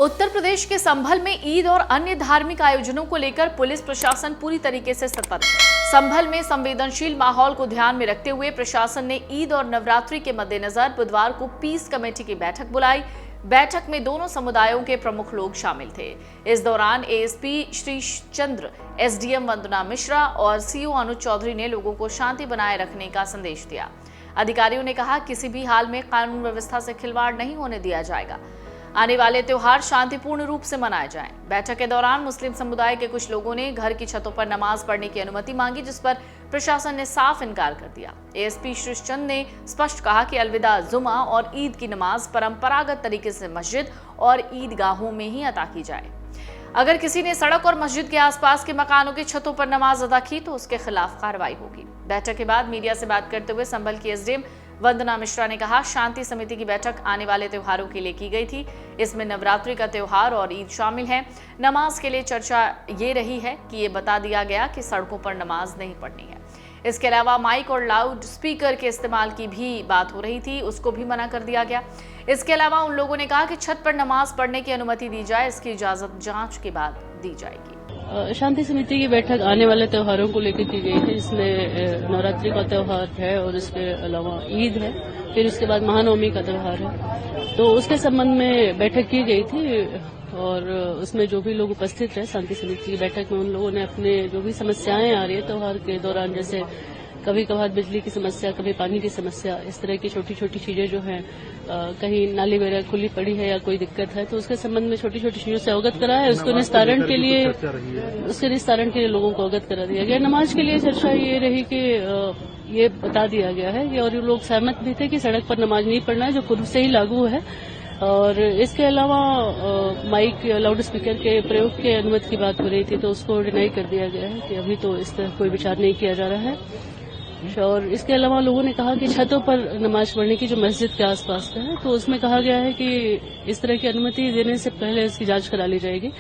उत्तर प्रदेश के संभल में ईद और अन्य धार्मिक आयोजनों को लेकर पुलिस प्रशासन पूरी तरीके से सतर्क है। संभल में संवेदनशील माहौल को ध्यान में रखते हुए प्रशासन ने ईद और नवरात्रि के मद्देनजर बुधवार को पीस कमेटी की बैठक बुलाई। बैठक में दोनों समुदायों के प्रमुख लोग शामिल थे। इस दौरान एएसपी श्री चंद्र, एसडीएम वंदना मिश्रा और सीओ अनुज चौधरी ने लोगों को शांति बनाए रखने का संदेश दिया। अधिकारियों ने कहा, किसी भी हाल में कानून व्यवस्था से खिलवाड़ नहीं होने दिया जाएगा। आने वाले त्योहार शांतिपूर्ण रूप से मनाए जाएं। बैठक के दौरान मुस्लिम समुदाय के कुछ लोगों ने घर की छतों पर नमाज पढ़ने की अनुमति मांगी, जिस पर प्रशासन ने साफ इनकार कर दिया। एएसपी श्री चंद ने स्पष्ट कहा कि अलविदा जुमा और ईद की नमाज परंपरागत तरीके से मस्जिद और ईदगाहों में ही अदा की जाए। अगर किसी ने सड़क और मस्जिद के आसपास के मकानों की छतों पर नमाज अदा की तो उसके खिलाफ कार्रवाई होगी। बैठक के बाद मीडिया से बात करते हुए संभल की एसडीएम वंदना मिश्रा ने कहा, शांति समिति की बैठक आने वाले त्योहारों के लिए की गई थी। इसमें नवरात्रि का त्योहार और ईद शामिल है। नमाज के लिए चर्चा ये रही है कि ये बता दिया गया कि सड़कों पर नमाज नहीं पढ़नी है। इसके अलावा माइक और लाउड स्पीकर के इस्तेमाल की भी बात हो रही थी, उसको भी मना कर दिया गया। इसके अलावा उन लोगों ने कहा कि छत पर नमाज पढ़ने की अनुमति दी जाए, इसकी इजाजत जांच के बाद दी जाएगी। शांति समिति की बैठक आने वाले त्योहारों को लेकर की गई है, जिसमें नवरात्रि का त्योहार है और इसके अलावा ईद है, फिर उसके बाद महानवमी का त्योहार है। तो उसके संबंध में बैठक की गई थी और उसमें जो भी लोग उपस्थित रहे शांति समिति की बैठक में, उन लोगों ने अपने जो भी समस्याएं आ रही है त्योहार के दौरान, जैसे कभी कभार बिजली की समस्या, कभी पानी की समस्या, इस तरह की छोटी छोटी चीजें जो हैं, कहीं नाली वगैरह खुली पड़ी है या कोई दिक्कत है, तो उसके संबंध में छोटी छोटी चीजों से अवगत कराया है। उसके निस्तारण के लिए लोगों को अवगत करा दिया गया। नमाज के लिए चर्चा ये रही कि ये बता दिया गया है कि, और ये लोग सहमत भी थे कि सड़क पर नमाज नहीं पढ़ना है, जो पूर्व से ही लागू है। और इसके अलावा माइक लाउड स्पीकर के प्रयोग के अनुमति की बात हो रही थी, तो उसको डिनाई कर दिया गया है कि अभी तो इस तरह कोई विचार नहीं किया जा रहा है। और इसके अलावा लोगों ने कहा कि छतों पर नमाज पढ़ने की जो मस्जिद के आसपास का है, तो उसमें कहा गया है कि इस तरह की अनुमति देने से पहले इसकी जांच करा ली जाएगी।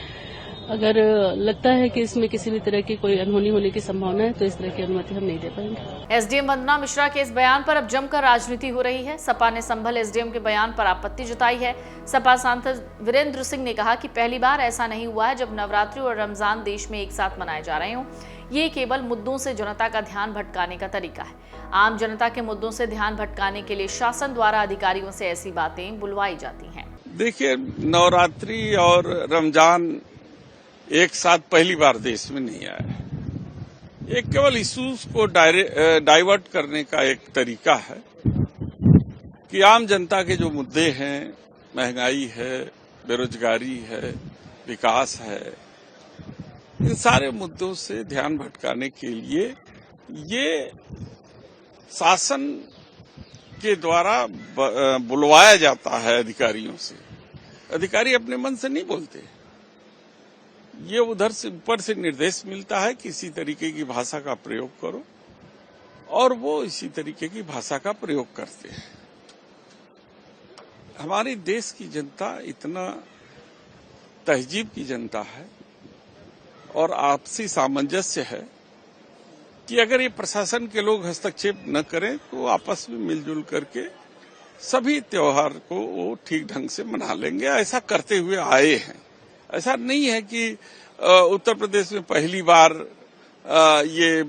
अगर लगता है कि इसमें किसी भी तरह की कोई अनहोनी होने की संभावना है तो इस तरह की अनुमति हम नहीं दे पाएंगे। एसडीएम वंदना मिश्रा के इस बयान पर अब जमकर राजनीति हो रही है। सपा ने संभल एसडीएम के बयान पर आपत्ति जताई है। सपा सांसद वीरेंद्र सिंह ने कहा कि पहली बार ऐसा नहीं हुआ है जब नवरात्रि और रमजान देश में एक साथ मनाए जा रहे हों। ये केवल मुद्दों से जनता का ध्यान भटकाने का तरीका है। आम जनता के मुद्दों से ध्यान भटकाने के लिए शासन द्वारा अधिकारियों से ऐसी बातें बुलवाई जाती हैं। देखिए, नवरात्रि और रमजान एक साथ पहली बार देश में नहीं आया है। ये केवल इश्यूज को डाइवर्ट करने का एक तरीका है कि आम जनता के जो मुद्दे हैं, महंगाई है, बेरोजगारी है, विकास है, इन सारे मुद्दों से ध्यान भटकाने के लिए ये शासन के द्वारा बुलवाया जाता है अधिकारियों से। अधिकारी अपने मन से नहीं बोलते, ये उधर से ऊपर से निर्देश मिलता है कि इसी तरीके की भाषा का प्रयोग करो, और वो इसी तरीके की भाषा का प्रयोग करते हैं। हमारे देश की जनता इतना तहजीब की जनता है और आपसी सामंजस्य है कि अगर ये प्रशासन के लोग हस्तक्षेप न करें तो आपस में मिलजुल करके सभी त्योहार को वो ठीक ढंग से मना लेंगे। ऐसा करते हुए आए हैं। ऐसा नहीं है कि उत्तर प्रदेश में पहली बार ये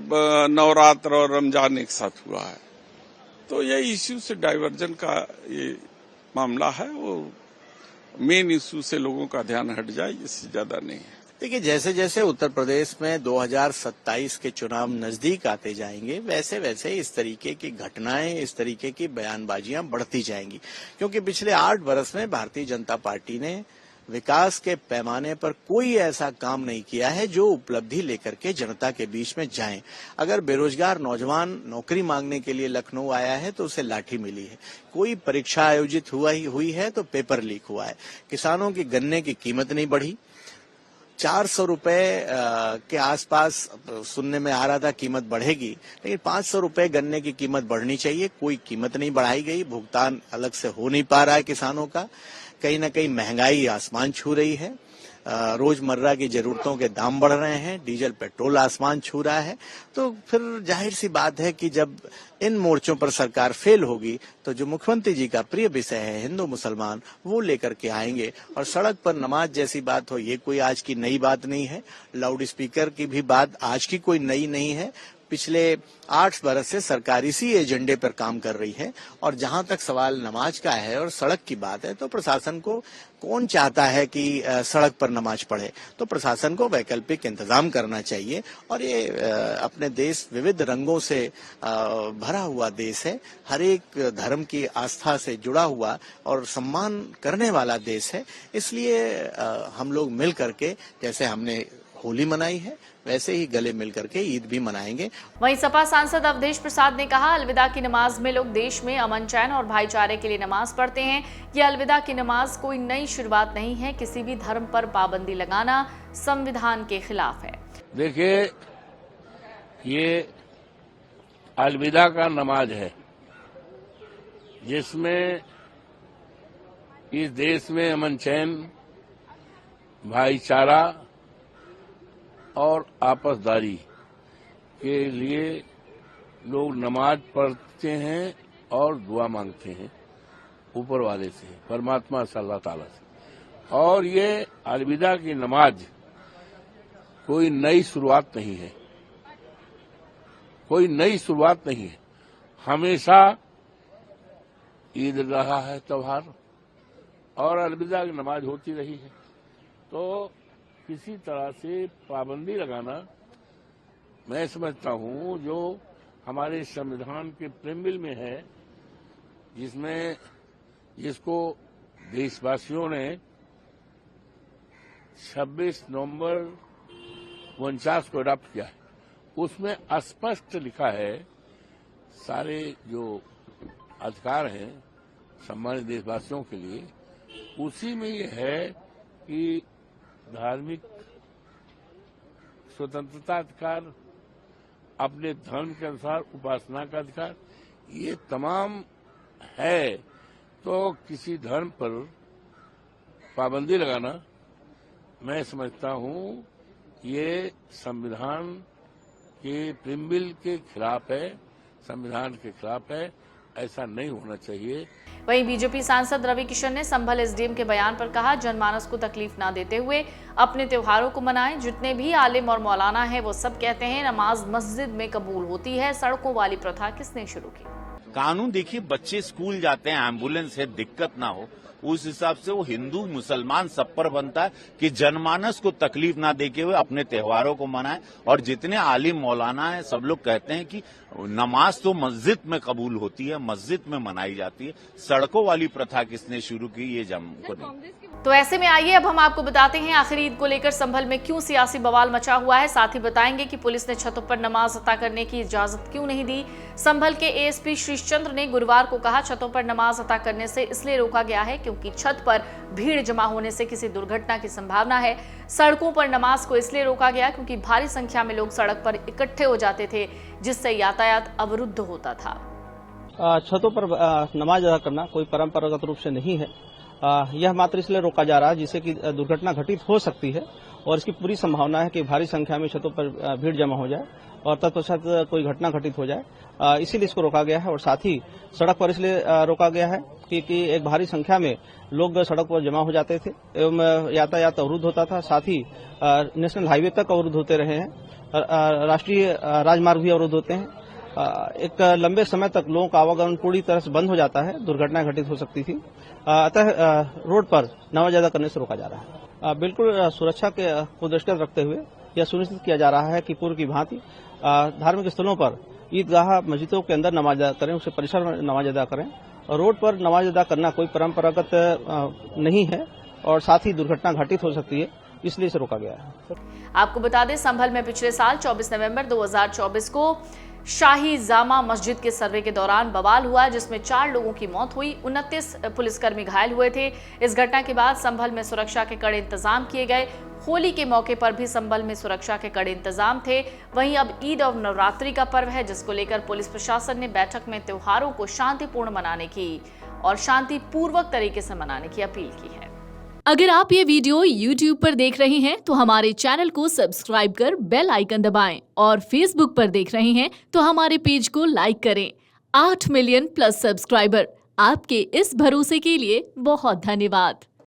नवरात्र और रमजान एक साथ हुआ है। तो ये इश्यू से डाइवर्जन का ये मामला है, वो मेन इश्यू से लोगों का ध्यान हट जाए, इससे ज्यादा नहीं है। देखिए, जैसे जैसे उत्तर प्रदेश में 2027 के चुनाव नजदीक आते जाएंगे, वैसे वैसे इस तरीके की घटनाएं, इस तरीके की बयानबाजियां बढ़ती जाएंगी, क्योंकि पिछले 8 वर्ष में भारतीय जनता पार्टी ने विकास के पैमाने पर कोई ऐसा काम नहीं किया है जो उपलब्धि लेकर के जनता के बीच में जाए। अगर बेरोजगार नौजवान नौकरी मांगने के लिए लखनऊ आया है तो उसे लाठी मिली है, कोई परीक्षा आयोजित हुई है तो पेपर लीक हुआ है, किसानों की गन्ने की कीमत नहीं बढ़ी, 400 रुपए के आसपास सुनने में आ रहा था कीमत बढ़ेगी, लेकिन 500 रुपए गन्ने की कीमत बढ़नी चाहिए, कोई कीमत नहीं बढ़ाई गई, भुगतान अलग से हो नहीं पा रहा है किसानों का, कहीं ना कहीं महंगाई आसमान छू रही है। रोजमर्रा की जरूरतों के दाम बढ़ रहे हैं, डीजल पेट्रोल आसमान छू रहा है, तो फिर जाहिर सी बात है कि जब इन मोर्चों पर सरकार फेल होगी तो जो मुख्यमंत्री जी का प्रिय विषय है हिंदू मुसलमान, वो लेकर के आएंगे। और सड़क पर नमाज जैसी बात हो, ये कोई आज की नई बात नहीं है। लाउड स्पीकर की भी बात आज की कोई नई नहीं है। पिछले 8 बरस से सरकार इसी एजेंडे पर काम कर रही है। और जहां तक सवाल नमाज का है और सड़क की बात है, तो प्रशासन को कौन चाहता है कि सड़क पर नमाज पढ़े, तो प्रशासन को वैकल्पिक इंतजाम करना चाहिए। और ये अपने देश विविध रंगों से भरा हुआ देश है, हर एक धर्म की आस्था से जुड़ा हुआ और सम्मान करने वाला देश है। इसलिए हम लोग मिल करके, जैसे हमने होली मनाई है, वैसे ही गले मिल करके ईद भी मनाएंगे। वहीं सपा सांसद अवधेश प्रसाद ने कहा, अलविदा की नमाज में लोग देश में अमन चैन और भाईचारे के लिए नमाज पढ़ते हैं। ये अलविदा की नमाज कोई नई शुरुआत नहीं है। किसी भी धर्म पर पाबंदी लगाना संविधान के खिलाफ है। देखिए, ये अलविदा का नमाज है जिसमें इस देश में अमन चैन, भाईचारा और आपसदारी के लिए लोग नमाज पढ़ते हैं और दुआ मांगते हैं ऊपर वाले से, परमात्मा से, अल्लाह ताला से। और ये अलविदा की नमाज कोई नई शुरुआत नहीं है, कोई नई शुरुआत नहीं है। हमेशा ईद रहा है त्योहार और अलविदा की नमाज होती रही है। तो किसी तरह से पाबंदी लगाना, मैं समझता हूं, जो हमारे संविधान के प्रेम्बिल में है, जिसको देशवासियों ने 26 नवंबर 49 को अडॉप्ट किया है, उसमें स्पष्ट लिखा है सारे जो अधिकार हैं सम्मानित देशवासियों के लिए। उसी में ये है कि धार्मिक स्वतंत्रता अधिकार, अपने धर्म के अनुसार उपासना का अधिकार, ये तमाम है। तो किसी धर्म पर पाबंदी लगाना, मैं समझता हूं, ये संविधान के प्रिम्बिल के खिलाफ है, संविधान के खिलाफ है। ऐसा नहीं होना चाहिए। वहीं बीजेपी सांसद रवि किशन ने संभल एसडीएम के बयान पर कहा, जनमानस को तकलीफ ना देते हुए अपने त्योहारों को मनाएं। जितने भी आलिम और मौलाना हैं वो सब कहते हैं नमाज मस्जिद में कबूल होती है। सड़कों वाली प्रथा किसने शुरू की? कानून देखिए, बच्चे स्कूल जाते हैं, एम्बुलेंस है, दिक्कत ना हो, उस हिसाब से वो हिंदू मुसलमान सब पर बनता है कि जनमानस को तकलीफ ना देके हुए अपने त्योहारों को मनाएं। और जितने आलिम मौलाना हैं सब लोग कहते हैं कि नमाज तो मस्जिद में कबूल होती है, मस्जिद में मनाई जाती है। सड़कों वाली प्रथा किसने शुरू की, ये हमको नहीं। तो ऐसे में आइए अब हम आपको बताते हैं आखिर ईद को लेकर संभल में क्यों सियासी बवाल मचा हुआ है। साथ ही बताएंगे कि पुलिस ने छतों पर नमाज अता करने की इजाजत क्यों नहीं दी। संभल के एएसपी श्रीचंद्र ने गुरुवार को कहा, छतों पर नमाज अता करने से इसलिए रोका गया है क्योंकि छत पर भीड़ जमा होने से किसी दुर्घटना की संभावना है। सड़कों पर नमाज को इसलिए रोका गया क्योंकि भारी संख्या में लोग सड़क पर इकट्ठे हो जाते थे, जिससे यातायात अवरुद्ध होता था। छतों पर नमाज अदा करना कोई परंपरागत रूप से नहीं है। यह मात्र इसलिए रोका जा रहा है जिससे कि दुर्घटना घटित हो सकती है और इसकी पूरी संभावना है कि भारी संख्या में छतों पर भीड़ जमा हो जाए और तत्पश्चात कोई घटना घटित हो जाए। इसीलिए इसको रोका गया है। और साथ ही सड़क पर इसलिए रोका गया है कि एक भारी संख्या में लोग सड़क पर जमा हो जाते थे एवं यातायात अवरुद्ध होता था। साथ ही नेशनल हाईवे तक अवरुद्ध होते रहे हैं, राष्ट्रीय राजमार्ग भी अवरुद्ध होते हैं। एक लंबे समय तक लोगों का आवागमन पूरी तरह से बंद हो जाता है, दुर्घटना घटित हो सकती थी। अतः रोड पर नमाज अदा करने से रोका जा रहा है। बिल्कुल सुरक्षा को दृष्टिगत रखते हुए यह सुनिश्चित किया जा रहा है कि पूर्व की भांति धार्मिक स्थलों पर ईदगाह मस्जिदों के अंदर नमाज अदा करें, उसके परिसर में नमाज अदा करें। और रोड पर नमाज अदा करना कोई परंपरागत नहीं है और साथ ही दुर्घटना घटित हो सकती है, इसलिए इसे रोका गया है। आपको बता दें, संभल में पिछले साल 24 नवंबर 2024 को शाही जामा मस्जिद के सर्वे के दौरान बवाल हुआ, जिसमें 4 लोगों की मौत हुई, 29 पुलिसकर्मी घायल हुए थे। इस घटना के बाद संभल में सुरक्षा के कड़े इंतजाम किए गए। होली के मौके पर भी संभल में सुरक्षा के कड़े इंतजाम थे। वहीं अब ईद और नवरात्रि का पर्व है, जिसको लेकर पुलिस प्रशासन ने बैठक में त्योहारों को शांतिपूर्ण मनाने की और शांतिपूर्वक तरीके से मनाने की अपील की है। अगर आप ये वीडियो YouTube पर देख रहे हैं तो हमारे चैनल को सब्सक्राइब कर बेल आइकन दबाएं और Facebook पर देख रहे हैं तो हमारे पेज को लाइक करें। 8 मिलियन प्लस सब्सक्राइबर, आपके इस भरोसे के लिए बहुत धन्यवाद।